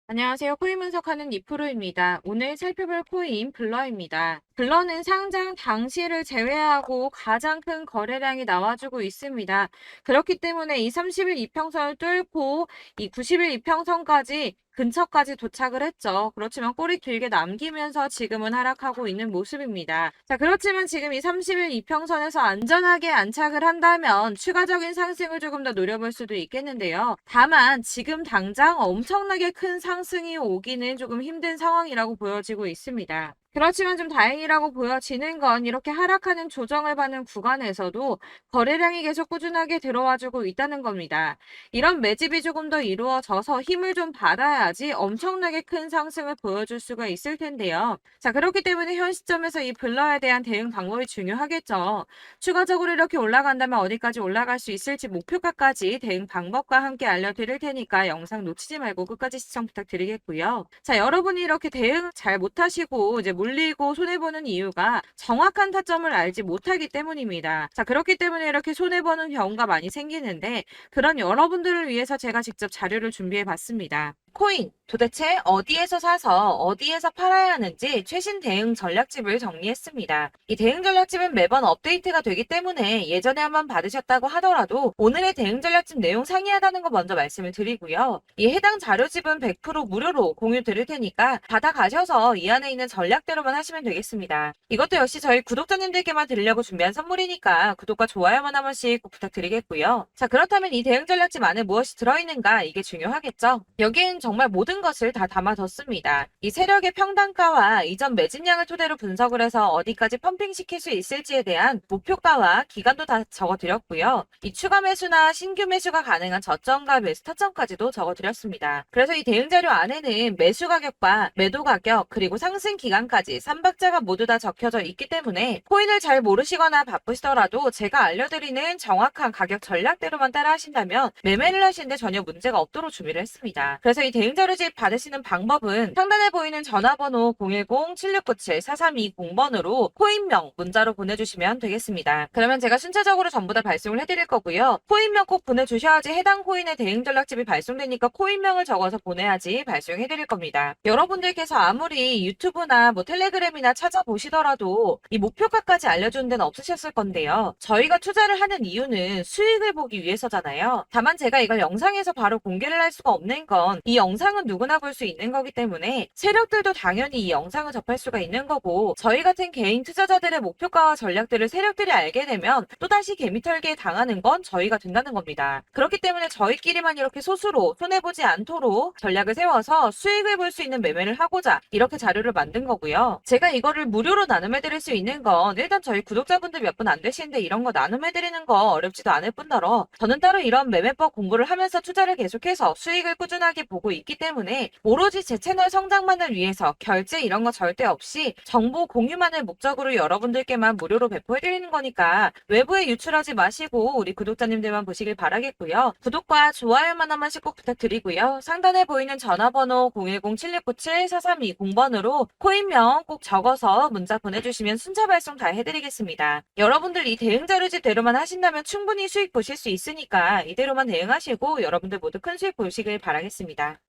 안녕하세요. 코인 분석하는 이프로입니다. 오늘 살펴볼 코인 블러입니다. 블러는 상장 당시를 제외하고 가장 큰 거래량이 나와주고 있습니다. 그렇기 때문에 이 30일 이평선을 뚫고 이 90일 이평선까지 근처까지 도착을 했죠. 그렇지만 꼬리 길게 남기면서 지금은 하락하고 있는 모습입니다. 자, 그렇지만 지금 이 30일 이평선에서 안전하게 안착을 한다면 추가적인 상승을 조금 더 노려볼 수도 있겠는데요. 다만 지금 당장 엄청나게 큰 상승이 오기는 조금 힘든 상황이라고 보여지고 있습니다. 그렇지만 좀 다행이라고 보여지는 건 이렇게 하락하는 조정을 받는 구간에서도 거래량이 계속 꾸준하게 들어와주고 있다는 겁니다. 이런 매집이 조금 더 이루어져서 힘을 좀 받아야지 엄청나게 큰 상승을 보여줄 수가 있을 텐데요. 자, 그렇기 때문에 현 시점에서 이 블러에 대한 대응 방법이 중요하겠죠. 추가적으로 이렇게 올라간다면 어디까지 올라갈 수 있을지 목표가까지 대응 방법과 함께 알려드릴 테니까 영상 놓치지 말고 끝까지 시청 부탁드리겠고요. 자, 여러분이 이렇게 대응 잘 못하시고 이제 물리고 손해보는 이유가 정확한 타점을 알지 못하기 때문입니다. 자, 그렇기 때문에 이렇게 손해보는 경우가 많이 생기는데 그런 여러분들을 위해서 제가 직접 자료를 준비해 봤습니다. 코인 도대체 어디에서 사서 어디에서 팔아야 하는지 최신 대응 전략집을 정리했습니다. 이 대응 전략집은 매번 업데이트가 되기 때문에 예전에 한번 받으셨다고 하더라도 오늘의 대응 전략집 내용 상이하다는 거 먼저 말씀을 드리고요. 이 해당 자료집은 100% 무료로 공유 드릴 테니까 받아가셔서 이 안에 있는 전략대로만 하시면 되겠습니다. 이것도 역시 저희 구독자님들께만 드리려고 준비한 선물이니까 구독과 좋아요만 한 번씩 꼭 부탁드리겠고요. 자, 그렇다면 이 대응 전략집 안에 무엇이 들어있는가 이게 중요하겠죠. 여기엔 정말 모든 것을 다 담아뒀습니다. 이 세력의 평단가와 이전 매집량을 토대로 분석을 해서 어디까지 펌핑시킬 수 있을지에 대한 목표가와 기간도 다 적어드렸고요. 이 추가 매수나 신규 매수가 가능한 저점과 매수 타점까지도 적어드렸습니다. 그래서 이 대응 자료 안에는 매수 가격과 매도 가격 그리고 상승 기간까지 3박자가 모두 다 적혀져 있기 때문에 코인을 잘 모르시거나 바쁘시더라도 제가 알려드리는 정확한 가격 전략대로만 따라 하신다면 매매를 하시는데 전혀 문제가 없도록 준비를 했습니다. 그래서 이 대응 자료집 받으시는 방법은 상단에 보이는 전화번호 010-7697-4320번으로 코인명 문자로 보내주시면 되겠습니다. 그러면 제가 순차적으로 전부 다 발송을 해드릴 거고요. 코인명 꼭 보내주셔야지 해당 코인의 대응 전략집이 발송되니까 코인명을 적어서 보내야지 발송해드릴 겁니다. 여러분들께서 아무리 유튜브나 텔레그램이나 찾아보시더라도 이 목표가까지 알려주는 데는 없으셨을 건데요. 저희가 투자를 하는 이유는 수익을 보기 위해서잖아요. 다만 제가 이걸 영상에서 바로 공개를 할 수가 없는 건 이 영상은 누구나 볼 수 있는 거기 때문에 세력들도 당연히 이 영상을 접할 수가 있는 거고 저희 같은 개인 투자자들의 목표가와 전략들을 세력들이 알게 되면 또다시 개미털기에 당하는 건 저희가 된다는 겁니다. 그렇기 때문에 저희끼리만 이렇게 소수로 손해보지 않도록 전략을 세워서 수익을 볼 수 있는 매매를 하고자 이렇게 자료를 만든 거고요. 제가 이거를 무료로 나눔해드릴 수 있는 건 일단 저희 구독자분들 몇 분 안 되시는데 이런 거 나눔해드리는 거 어렵지도 않을 뿐더러 저는 따로 이런 매매법 공부를 하면서 투자를 계속해서 수익을 꾸준하게 보고 있기 때문에 오로지 제 채널 성장만을 위해서 결제 이런 거 절대 없이 정보 공유만을 목적으로 여러분들께만 무료로 배포해드리는 거니까 외부에 유출하지 마시고 우리 구독자님들만 보시길 바라겠고요. 구독과 좋아요만 한 번씩 꼭 부탁드리고요. 상단에 보이는 전화번호 010-7697-4320번으로 코인명 꼭 적어서 문자 보내주시면 순차 발송 다 해드리겠습니다. 여러분들 이 대응 자료집대로만 하신다면 충분히 수익 보실 수 있으니까 이대로만 대응하시고 여러분들 모두 큰 수익 보시길 바라겠습니다.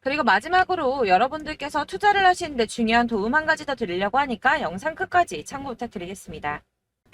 그리고 마지막으로 여러분들께서 투자를 하시는데 중요한 도움 한 가지 더 드리려고 하니까 영상 끝까지 참고 부탁드리겠습니다.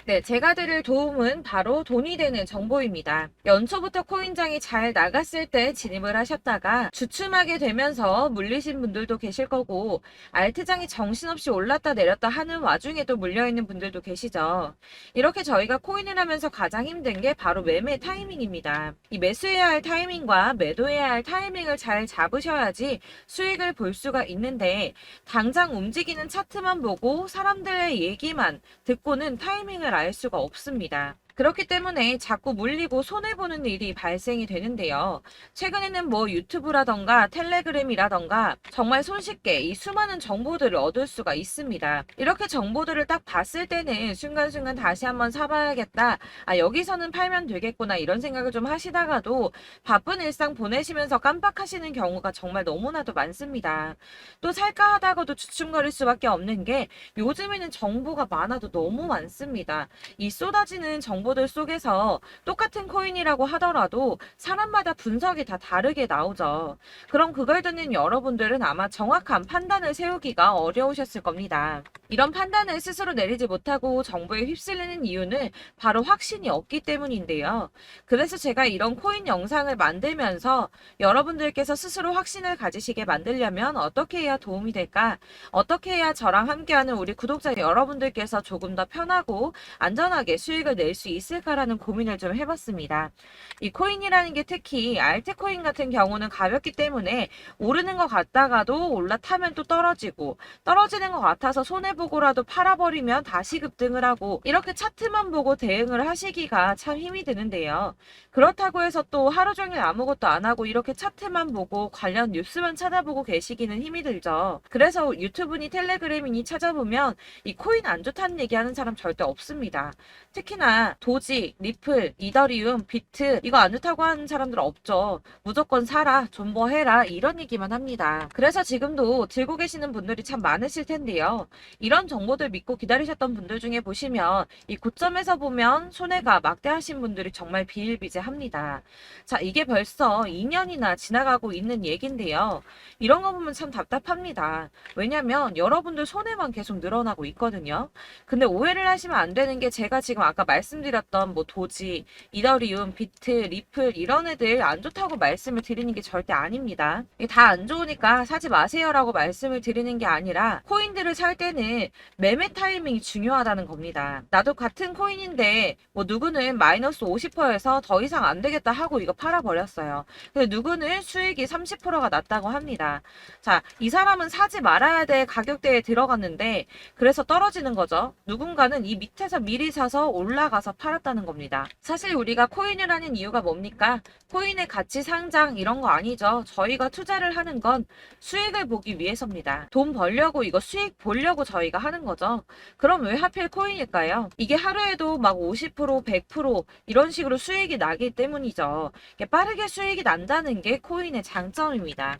네, 제가 드릴 도움은 바로 돈이 되는 정보입니다. 연초부터 코인장이 잘 나갔을 때 진입을 하셨다가 주춤하게 되면서 물리신 분들도 계실 거고 알트장이 정신없이 올랐다 내렸다 하는 와중에도 물려있는 분들도 계시죠. 이렇게 저희가 코인을 하면서 가장 힘든 게 바로 매매 타이밍입니다. 이 매수해야 할 타이밍과 매도해야 할 타이밍을 잘 잡으셔야지 수익을 볼 수가 있는데 당장 움직이는 차트만 보고 사람들의 얘기만 듣고는 타이밍을 알 수가 없습니다. 그렇기 때문에 자꾸 물리고 손해보는 일이 발생이 되는데요. 최근에는 유튜브라던가 텔레그램이라던가 정말 손쉽게 이 수많은 정보들을 얻을 수가 있습니다. 이렇게 정보들을 딱 봤을 때는 순간순간 다시 한번 사봐야겠다. 아, 여기서는 팔면 되겠구나 이런 생각을 좀 하시다가도 바쁜 일상 보내시면서 깜빡하시는 경우가 정말 너무나도 많습니다. 또 살까 하다가도 주춤거릴 수밖에 없는 게 요즘에는 정보가 많아도 너무 많습니다. 이 쏟아지는 정보 정보들 속에서 똑같은 코인이라고 하더라도 사람마다 분석이 다 다르게 나오죠. 그럼 그걸 듣는 여러분들은 아마 정확한 판단을 세우기가 어려우셨을 겁니다. 이런 판단을 스스로 내리지 못하고 정보에 휩쓸리는 이유는 바로 확신이 없기 때문인데요. 그래서 제가 이런 코인 영상을 만들면서 여러분들께서 스스로 확신을 가지시게 만들려면 어떻게 해야 도움이 될까? 어떻게 해야 저랑 함께하는 우리 구독자 여러분들께서 조금 더 편하고 안전하게 수익을 낼 수 있을까라는 고민을 좀 해봤습니다. 이 코인이라는 게 특히 알트코인 같은 경우는 가볍기 때문에 오르는 것 같다가도 올라타면 또 떨어지고 떨어지는 것 같아서 손해보고라도 팔아버리면 다시 급등을 하고 이렇게 차트만 보고 대응을 하시기가 참 힘이 드는데요. 그렇다고 해서 또 하루 종일 아무것도 안 하고 이렇게 차트만 보고 관련 뉴스만 찾아보고 계시기는 힘이 들죠. 그래서 유튜브니 텔레그램이니 찾아보면 이 코인 안 좋다는 얘기하는 사람 절대 없습니다. 특히나 도지, 리플, 이더리움, 비트 이거 안 좋다고 하는 사람들 없죠. 무조건 사라, 존버해라 이런 얘기만 합니다. 그래서 지금도 들고 계시는 분들이 참 많으실 텐데요. 이런 정보들 믿고 기다리셨던 분들 중에 보시면 이 고점에서 보면 손해가 막대하신 분들이 정말 비일비재합니다. 자, 이게 벌써 2년이나 지나가고 있는 얘긴데요. 이런 거 보면 참 답답합니다. 왜냐면 여러분들 손해만 계속 늘어나고 있거든요. 근데 오해를 하시면 안 되는 게 제가 지금 아까 말씀드렸던 뭐 도지, 이더리움, 비트, 리플 이런 애들 안 좋다고 말씀을 드리는 게 절대 아닙니다. 이게 다 안 좋으니까 사지 마세요라고 말씀을 드리는 게 아니라 코인들을 살 때는 매매 타이밍이 중요하다는 겁니다. 나도 같은 코인인데 뭐 누구는 마이너스 50%에서 더 이상 안 되겠다 하고 이거 팔아버렸어요. 근데 누구는 수익이 30%가 났다고 합니다. 자, 이 사람은 사지 말아야 될 가격대에 들어갔는데 그래서 떨어지는 거죠. 누군가는 이 밑에서 미리 사서 올라가서 팔았다는 겁니다. 사실 우리가 코인을 하는 이유가 뭡니까? 코인의 가치 상장 이런 거 아니죠. 저희가 투자를 하는 건 수익을 보기 위해서입니다. 돈 벌려고 이거 수익 보려고 저희가 하는 거죠. 그럼 왜 하필 코인일까요? 이게 하루에도 막 50%, 100% 이런 식으로 수익이 나기 때문이죠. 빠르게 수익이 난다는 게 코인의 장점입니다.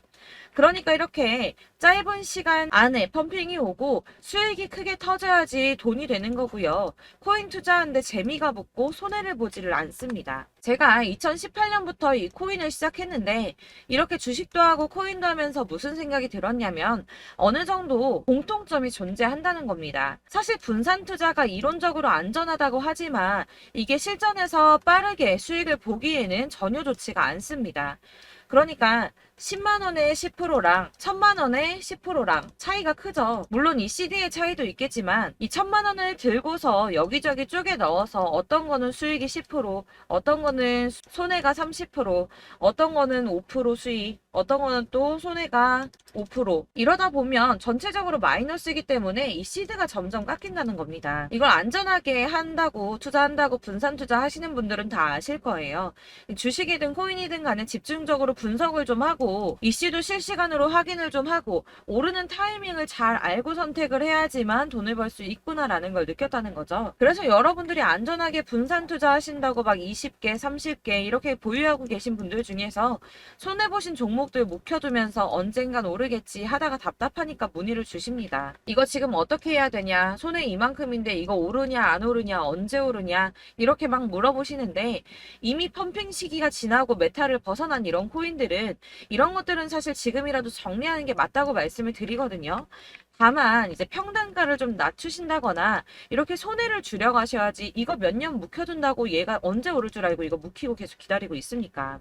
그러니까 이렇게 짧은 시간 안에 펌핑이 오고 수익이 크게 터져야지 돈이 되는 거고요. 코인 투자하는데 재미가 붙고 손해를 보지를 않습니다. 제가 2018년부터 이 코인을 시작했는데 이렇게 주식도 하고 코인도 하면서 무슨 생각이 들었냐면 어느 정도 공통점이 존재한다는 겁니다. 사실 분산 투자가 이론적으로 안전하다고 하지만 이게 실전에서 빠르게 수익을 보기에는 전혀 좋지가 않습니다. 그러니까 10만 원에 10%랑 1000만 원에 10%랑 차이가 크죠. 물론 이 CD의 차이도 있겠지만 이 1000만 원을 들고서 여기저기 쪼개 넣어서 어떤 거는 수익이 10%, 어떤 거는 손해가 30%, 어떤 거는 5% 수익, 어떤 거는 또 손해가 5% 이러다 보면 전체적으로 마이너스이기 때문에 이 시드가 점점 깎인다는 겁니다. 이걸 안전하게 한다고 투자한다고 분산 투자 하시는 분들은 다 아실 거예요. 주식이든 코인이든 간에 집중적으로 분석을 좀 하고 이슈도 실시간으로 확인을 좀 하고 오르는 타이밍을 잘 알고 선택을 해야지만 돈을 벌 수 있구나라는 걸 느꼈다는 거죠. 그래서 여러분들이 안전하게 분산 투자하신다고 막 20개, 30개 이렇게 보유하고 계신 분들 중에서 손해보신 종목들 묵혀두면서 언젠간 오르겠지 하다가 답답하니까 문의를 주십니다. 이거 지금 어떻게 해야 되냐? 손해 이만큼인데 이거 오르냐 안 오르냐 언제 오르냐 이렇게 막 물어보시는데 이미 펌핑 시기가 지나고 메타를 벗어난 이런 코인들은 이런 것들은 사실 지금이라도 정리하는 게 맞다고 말씀을 드리거든요. 다만 이제 평단가를 좀 낮추신다거나 이렇게 손해를 줄여가셔야지 이거 몇 년 묵혀둔다고 얘가 언제 오를 줄 알고 이거 묵히고 계속 기다리고 있습니까?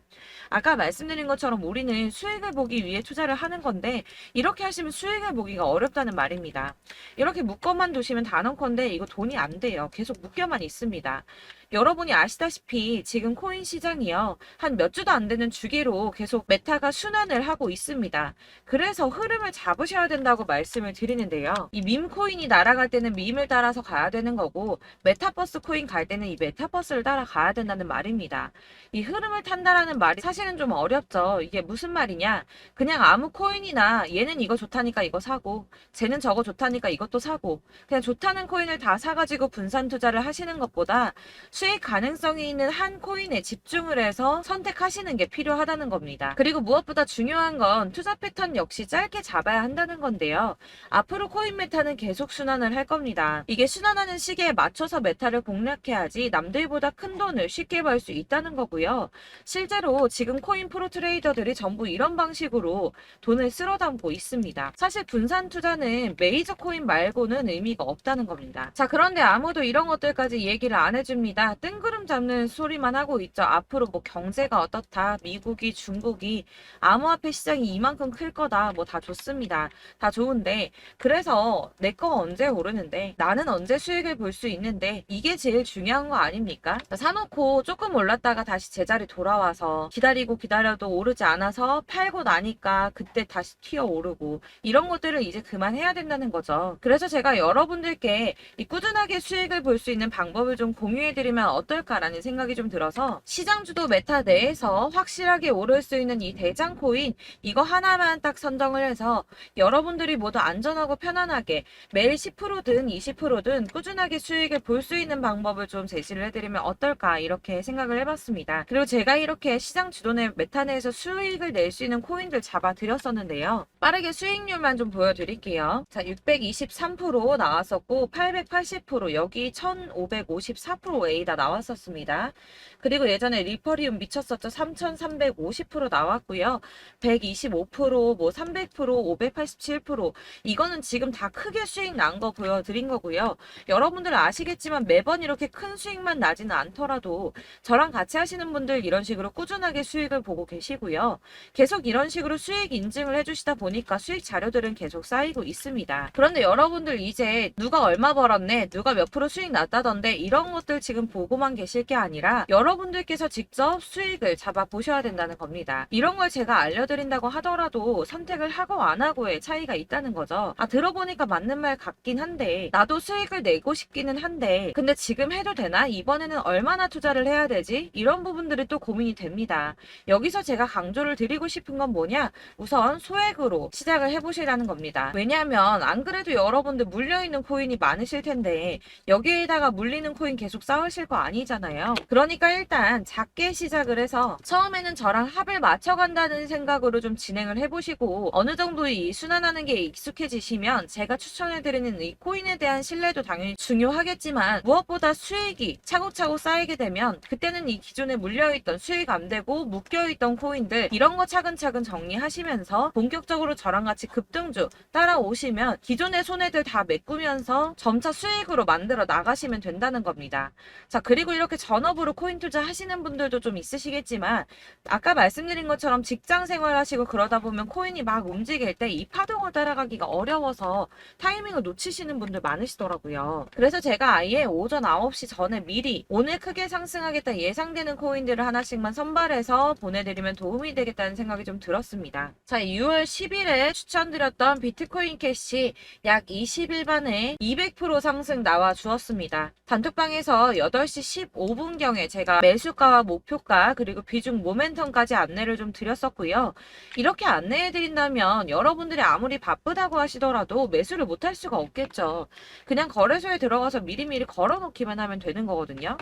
아까 말씀드린 것처럼 우리는 수익을 보기 위해 투자를 하는 건데 이렇게 하시면 수익을 보기가 어렵다는 말입니다. 이렇게 묶어만 두시면 단언컨대 이거 돈이 안 돼요. 계속 묶여만 있습니다. 여러분이 아시다시피 지금 코인 시장이요. 한 몇 주도 안 되는 주기로 계속 메타가 순환을 하고 있습니다. 그래서 흐름을 잡으셔야 된다고 말씀을 드리는데요. 이 밈 코인이 날아갈 때는 밈을 따라서 가야 되는 거고 메타버스 코인 갈 때는 이 메타버스를 따라가야 된다는 말입니다. 이 흐름을 탄다라는 말이 사실은 좀 어렵죠. 이게 무슨 말이냐? 그냥 아무 코인이나 얘는 이거 좋다니까 이거 사고 쟤는 저거 좋다니까 이것도 사고 그냥 좋다는 코인을 다 사가지고 분산 투자를 하시는 것보다 수익 가능성이 있는 한 코인에 집중을 해서 선택하시는 게 필요하다는 겁니다. 그리고 무엇보다 중요한 건 투자 패턴 역시 짧게 잡아야 한다는 건데요. 앞으로 코인 메타는 계속 순환을 할 겁니다. 이게 순환하는 시기에 맞춰서 메타를 공략해야지 남들보다 큰 돈을 쉽게 벌 수 있다는 거고요. 실제로 지금 코인 프로 트레이더들이 전부 이런 방식으로 돈을 쓸어 담고 있습니다. 사실 분산 투자는 메이저 코인 말고는 의미가 없다는 겁니다. 자, 그런데 아무도 이런 것들까지 얘기를 안 해줍니다. 뜬구름 잡는 소리만 하고 있죠. 앞으로 뭐 경제가 어떻다, 미국이, 중국이, 암호화폐 시장이 이만큼 클 거다, 뭐 다 좋습니다. 다 좋은데, 그래서 내 거 언제 오르는데, 나는 언제 수익을 볼 수 있는데, 이게 제일 중요한 거 아닙니까? 사놓고 조금 올랐다가 다시 제자리 돌아와서 기다리고 기다려도 오르지 않아서 팔고 나니까 그때 다시 튀어 오르고, 이런 것들을 이제 그만해야 된다는 거죠. 그래서 제가 여러분들께 이 꾸준하게 수익을 볼 수 있는 방법을 좀 공유해드리면 어떨까라는 생각이 좀 들어서, 시장주도 메타 내에서 확실하게 오를 수 있는 이 대장 코인, 이거 하나만 딱 선정을 해서 여러분들이 모두 안전하고 편안하게 매일 10%든 20%든 꾸준하게 수익을 볼 수 있는 방법을 좀 제시를 해드리면 어떨까, 이렇게 생각을 해봤습니다. 그리고 제가 이렇게 시장 주도내 메타 내에서 수익을 낼 수 있는 코인들 잡아드렸었는데요. 빠르게 수익률만 좀 보여드릴게요. 자, 623% 나왔었고 880%, 여기 1554% A다 나왔었습니다. 그리고 예전에 리퍼리움 미쳤었죠. 3350% 나왔고요. 125%, 뭐 300%, 587%, 이거는 지금 다 크게 수익 난 거 보여드린 거고요. 여러분들 아시겠지만 매번 이렇게 큰 수익만 나지는 않더라도 저랑 같이 하시는 분들 이런 식으로 꾸준하게 수익을 보고 계시고요. 계속 이런 식으로 수익 인증을 해주시다 보니까 수익 자료들은 계속 쌓이고 있습니다. 그런데 여러분들 이제 누가 얼마 벌었네, 누가 몇 프로 수익 났다던데, 이런 것들 지금 보고만 계실 게 아니라 여러분들께서 직접 수익을 잡아 보셔야 된다는 겁니다. 이런 걸 제가 알려드린다고 하더라도 선택을 하고 안 하고의 차이가 있다는 거죠. 아, 들어보니까 맞는 말 같긴 한데, 나도 수익을 내고 싶기는 한데, 근데 지금 해도 되나? 이번에는 얼마나 투자를 해야 되지? 이런 부분들이 또 고민이 됩니다. 여기서 제가 강조를 드리고 싶은 건 뭐냐? 우선 소액으로 시작을 해보시라는 겁니다. 왜냐하면 안 그래도 여러분들 물려있는 코인이 많으실 텐데 여기에다가 물리는 코인 계속 쌓으실 거 아니잖아요. 그러니까 일단 작게 시작을 해서 처음에는 저랑 합을 맞춰간다는 생각으로 좀 진행을 해보시고, 어느 정도 이 순환하는 게 익숙해지시면 제가 추천해드리는 이 코인에 대한 신뢰도 당연히 중요하겠지만, 무엇보다 수익이 차곡차곡 쌓이게 되면 그때는 이 기존에 물려있던, 수익 안 되고 묶여있던 코인들, 이런 거 차근차근 정리하시면서 본격적으로 저랑 같이 급등주 따라오시면 기존의 손해들 다 메꾸면서 점차 수익으로 만들어 나가시면 된다는 겁니다. 자, 그리고 이렇게 전업으로 코인 투자 하시는 분들도 좀 있으시겠지만, 아까 말씀드린 것처럼 직장 생활 하시고 그러다 보면 코인이 막 움직일 때 이 파동을 따라가기가 어려워서 타이밍을 놓치시는 분들 많으시더라고요. 그래서 제가 아예 오전 9시 전에 미리 오늘 크게 상승하겠다 예상되는 코인들을 하나씩만 선발해서 보내드리면 도움이 되겠다는 생각이 좀 들었습니다. 자, 6월 10일에 추천드렸던 비트코인 캐시 약 20일 만에 200% 상승 나와 주었습니다. 단톡방에서 8시 15분경에 제가 매수가와 목표가 그리고 비중 모멘텀까지 안내를 좀 드렸었고요. 이렇게 안내해드린다면 여러분들이 아무리 바쁘다고 하시더라도 매수를 못할 수가 없겠죠. 그냥 거래소에 들어가서 미리미리 걸어놓기만 하면 되는 거거든요.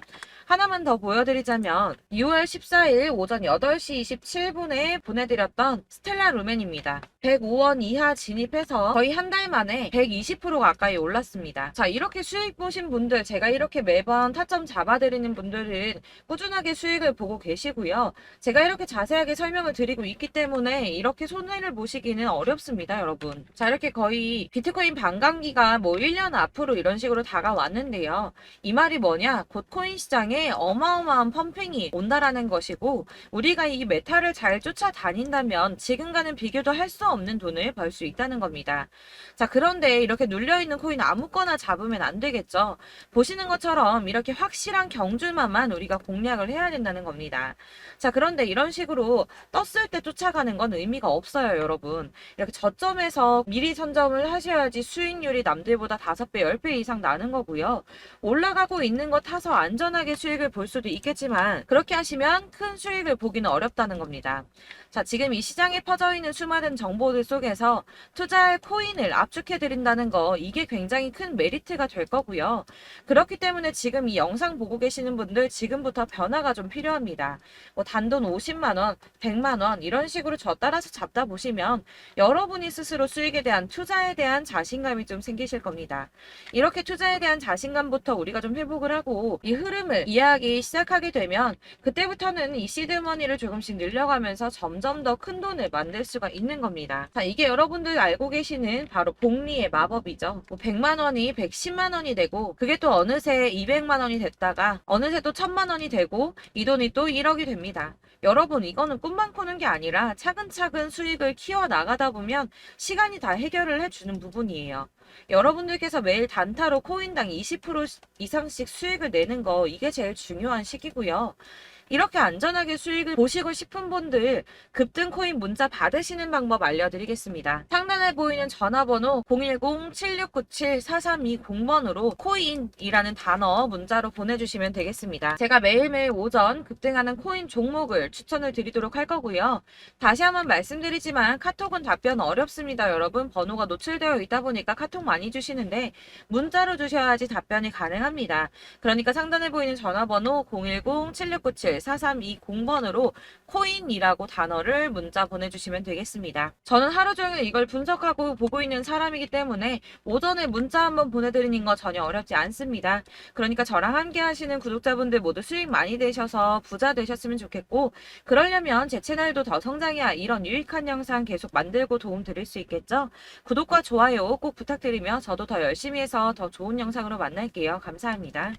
하나만 더 보여드리자면 6월 14일 오전 8시 27분에 보내드렸던 스텔라 루멘입니다. 105원 이하 진입해서 거의 한 달 만에 120% 가까이 올랐습니다. 자, 이렇게 수익 보신 분들, 제가 이렇게 매번 타점 잡아드리는 분들은 꾸준하게 수익을 보고 계시고요. 제가 이렇게 자세하게 설명을 드리고 있기 때문에 이렇게 손해를 보시기는 어렵습니다, 여러분. 자, 이렇게 거의 비트코인 반감기가 뭐 1년 앞으로 이런 식으로 다가왔는데요. 이 말이 뭐냐? 곧 코인 시장에 어마어마한 펌핑이 온다라는 것이고, 우리가 이 메타를 잘 쫓아다닌다면 지금과는 비교도 할 수 없는 돈을 벌 수 있다는 겁니다. 자, 그런데 이렇게 눌려있는 코인 아무거나 잡으면 안 되겠죠. 보시는 것처럼 이렇게 확실한 경주만만 우리가 공략을 해야 된다는 겁니다. 자, 그런데 이런 식으로 떴을 때 쫓아가는 건 의미가 없어요, 여러분. 이렇게 저점에서 미리 선점을 하셔야지 수익률이 남들보다 5배, 10배 이상 나는 거고요. 올라가고 있는 거 타서 안전하게 수익을 볼 수도 있겠지만, 그렇게 하시면 큰 수익을 보기는 어렵다는 겁니다. 자, 지금 이 시장에 퍼져 있는 수많은 정보들 속에서 투자할 코인을 압축해드린다는 거, 이게 굉장히 큰 메리트가 될 거고요. 그렇기 때문에 지금 이 영상 보고 계시는 분들 지금부터 변화가 좀 필요합니다. 뭐 단돈 50만원, 100만원 이런 식으로 저 따라서 잡다 보시면 여러분이 스스로 수익에 대한 투자에 대한 자신감이 좀 생기실 겁니다. 이렇게 투자에 대한 자신감부터 우리가 좀 회복을 하고 이 흐름을 이해하기 시작하게 되면 그때부터는 이 시드머니를 조금씩 늘려가면서 점점 더 큰 돈을 만들 수가 있는 겁니다. 자, 이게 여러분들 알고 계시는 바로 복리의 마법이죠. 뭐 100만 원이 110만 원이 되고 그게 또 어느새 200만 원이 됐다가 어느새 또 1000만 원이 되고 이 돈이 또 1억이 됩니다. 여러분, 이거는 꿈만 꾸는 게 아니라 차근차근 수익을 키워 나가다 보면 시간이 다 해결을 해주는 부분이에요. 여러분들께서 매일 단타로 코인당 20% 이상씩 수익을 내는 거, 이게 제일 중요한 시기고요. 이렇게 안전하게 수익을 보시고 싶은 분들 급등 코인 문자 받으시는 방법 알려드리겠습니다. 상단에 보이는 전화번호 010-7697-4320번으로 코인이라는 단어 문자로 보내주시면 되겠습니다. 제가 매일매일 오전 급등하는 코인 종목을 추천을 드리도록 할 거고요. 다시 한번 말씀드리지만 카톡은 답변 어렵습니다. 여러분, 번호가 노출되어 있다 보니까 카톡 많이 주시는데 문자로 주셔야지 답변이 가능합니다. 그러니까 상단에 보이는 전화번호 010-7697-4320번으로 코인이라고 단어를 문자 보내주시면 되겠습니다. 저는 하루 종일 이걸 분석하고 보고 있는 사람이기 때문에 오전에 문자 한번 보내드리는 거 전혀 어렵지 않습니다. 그러니까 저랑 함께 하시는 구독자분들 모두 수익 많이 되셔서 부자 되셨으면 좋겠고, 그러려면 제 채널도 더 성장해야 이런 유익한 영상 계속 만들고 도움 드릴 수 있겠죠? 구독과 좋아요 꼭 부탁드리며 저도 더 열심히 해서 더 좋은 영상으로 만날게요. 감사합니다.